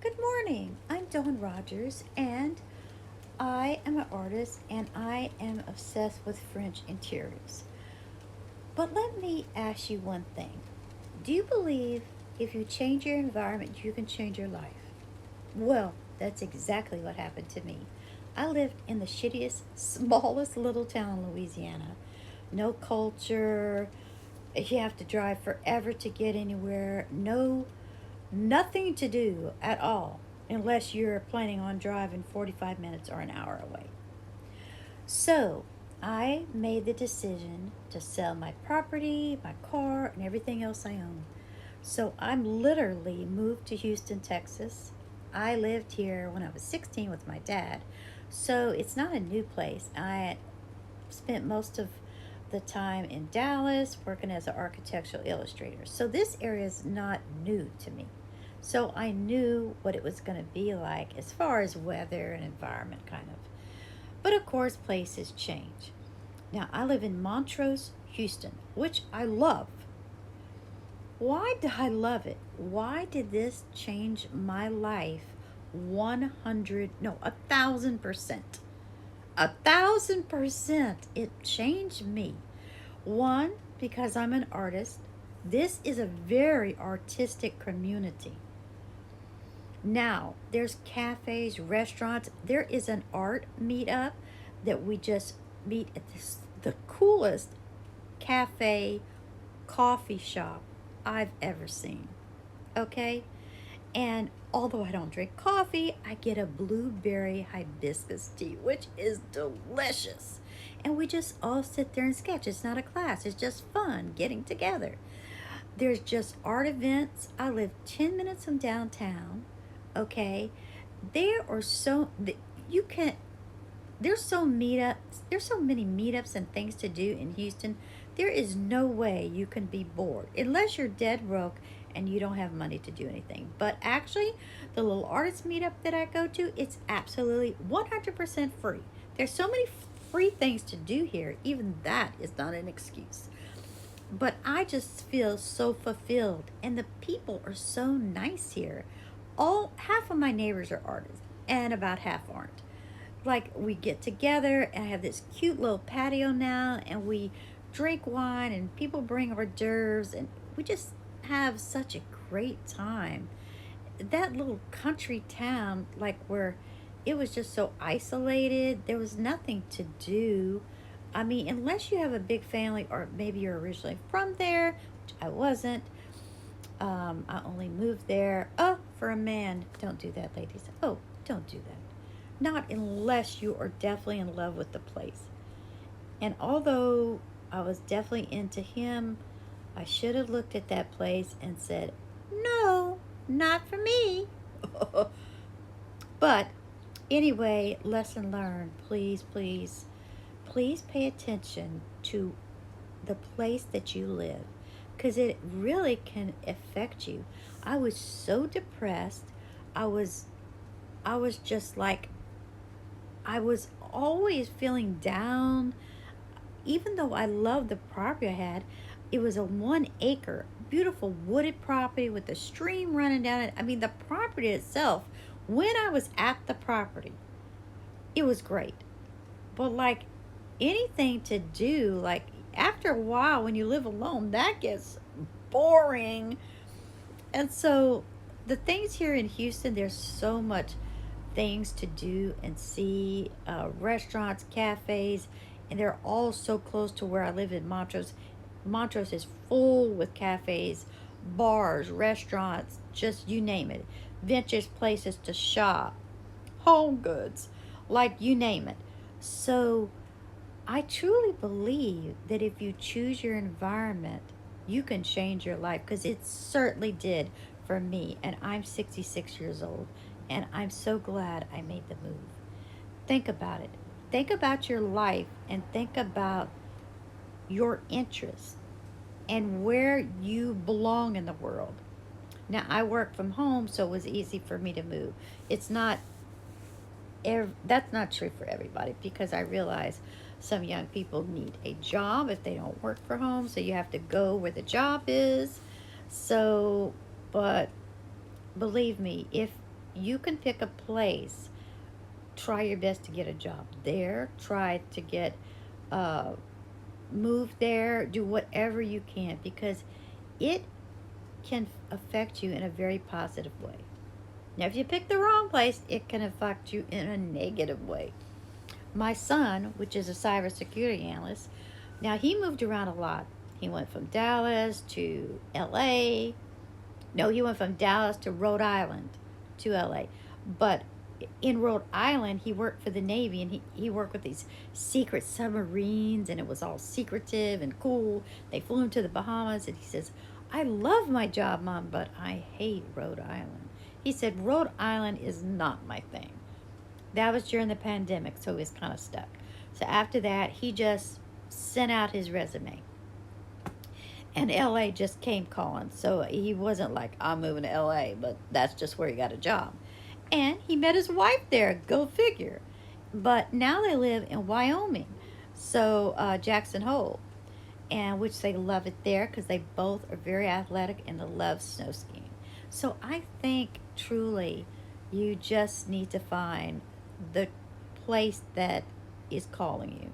Good morning. I'm Dawn Rogers, and I am an artist and I am obsessed with French interiors. But let me ask you one thing. Do you believe if you change your environment, you can change your life? Well, that's exactly what happened to me. I lived in the shittiest, smallest little town in Louisiana. No culture. You have to drive forever to get anywhere. Nothing to do at all unless you're planning on driving 45 minutes or an hour away. So I made the decision to sell my property, my car, and everything else I own. So I'm literally moved to Houston, Texas. I lived here when I was 16 with my dad. So it's not a new place. I spent most of the time in Dallas working as an architectural illustrator. So this area is not new to me. So I knew what it was going to be like as far as weather and environment, kind of. But of course, places change. Now, I live in Montrose, Houston, which I love. Why do I love it? Why did this change my life 100, no, 1,000%? 1,000%. It changed me. One, because I'm an artist. This is a very artistic community. Now, there's cafes, restaurants. There is an art meetup that we just meet at the coolest cafe coffee shop I've ever seen. Okay? And although I don't drink coffee, I get a blueberry hibiscus tea, which is delicious. And we just all sit there and sketch. It's not a class, it's just fun getting together. There's just art events. I live 10 minutes from downtown. Okay? There are you can there's so many meetups and things to do in Houston. There is no way you can be bored unless you're dead broke and you don't have money to do anything. But actually, the little artist meetup that I go to, it's absolutely 100% free. There's so many free things to do here. Even that is not an excuse. But I just feel so fulfilled, and the people are so nice here. All half of my neighbors are artists, and about half aren't. Like, we get together and I have this cute little patio now, and we drink wine and people bring hors d'oeuvres, and we just have such a great time. That little country town, like, where it was just so isolated, there was nothing to do. I mean, unless you have a big family or maybe you're originally from there, which I wasn't. I only moved there, oh, for a man. Don't do that, ladies. Oh, don't do that. Not unless you are definitely in love with the place. And although I was definitely into him, I should have looked at that place and said, no, not for me. But anyway, lesson learned. Please, please, please pay attention to the place that you live, because it really can affect you. I was so depressed. I was I was just like, I was always feeling down. Even though I loved the property I had, it was a 1 acre, beautiful wooded property with a stream running down it. I mean, the property itself, when I was at the property, it was great. But like anything to do, like after a while, when you live alone, that gets boring. And so the things here in Houston, there's so much things to do and see, restaurants, cafes, and they're all so close to where I live in Montrose. Montrose is full with cafes, bars, restaurants, just you name it. Vintage places to shop, home goods, like you name it. So I truly believe that if you choose your environment, you can change your life, because it certainly did for me. And I'm 66 years old, and I'm so glad I made the move. Think about it. Think about your life and think about your interests and where you belong in the world. Now, I work from home, so it was easy for me to move. It's not that's not true for everybody, because I realize some young people need a job if they don't work from home, so you have to go where the job is. So, but believe me, if you can pick a place. Try your best to get a job there. Try to get uh, move there. Do whatever you can, because it can affect you in a very positive way. Now, if you pick the wrong place, it can affect you in a negative way. My son, which is a cybersecurity analyst, now he moved around a lot. He went from Dallas to LA. No, he went from Dallas to Rhode Island to LA. But in Rhode Island, he worked for the Navy, and he worked with these secret submarines, and it was all secretive and cool. They flew him to the Bahamas, and he says, I love my job, Mom, but I hate Rhode Island. He said, Rhode Island is not my thing. That was during the pandemic, so he was kind of stuck. So after that, he just sent out his resume. And LA just came calling. So he wasn't like, I'm moving to LA, but that's just where he got a job. And he met his wife there, go figure. But now they live in Wyoming, so Jackson Hole, and which they love it there because they both are very athletic and they love snow skiing. So I think truly you just need to find the place that is calling you.